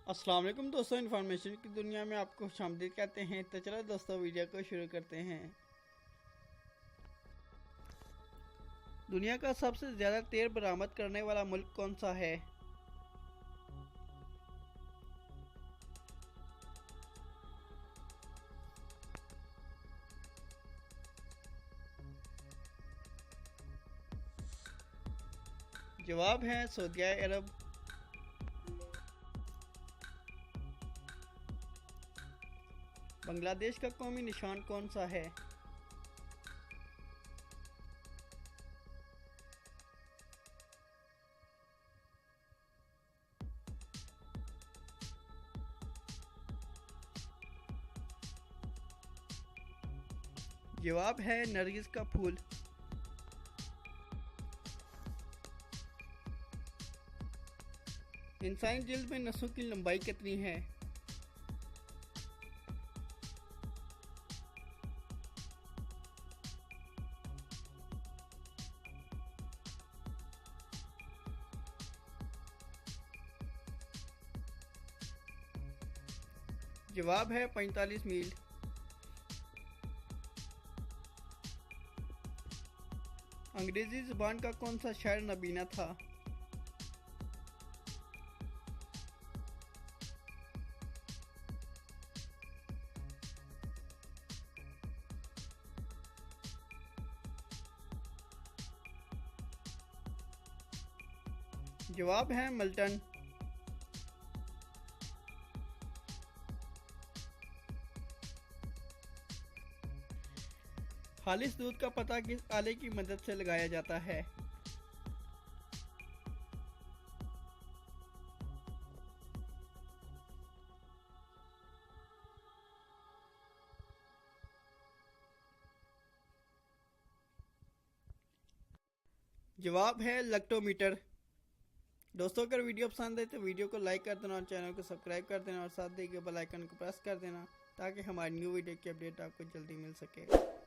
अस्सलाम वालेकुम दोस्तों, इन्फॉर्मेशन की दुनिया में आपको खुशामदीद कहते हैं। तो चलो दोस्तों, वीडियो को शुरू करते हैं। दुनिया का सबसे ज़्यादा तेल बरामद करने वाला मुल्क कौन सा है? जवाब है सऊदी अरब। बांग्लादेश का कौमी निशान कौन सा है? जवाब है नरगिस का फूल। इंसानी जिल्द में नसों की लंबाई कितनी है? जवाब है 45 मील। अंग्रेजी जुबान का कौन सा शायर नबीना था? जवाब है मल्टन। खालिस दूध का पता किस आले की मदद से लगाया जाता है? जवाब है लैक्टोमीटर। दोस्तों, अगर वीडियो पसंद आए तो वीडियो को लाइक कर देना और चैनल को सब्सक्राइब कर देना और साथ ही बेल आइकन को प्रेस कर देना ताकि हमारी न्यू वीडियो की अपडेट आपको जल्दी मिल सके।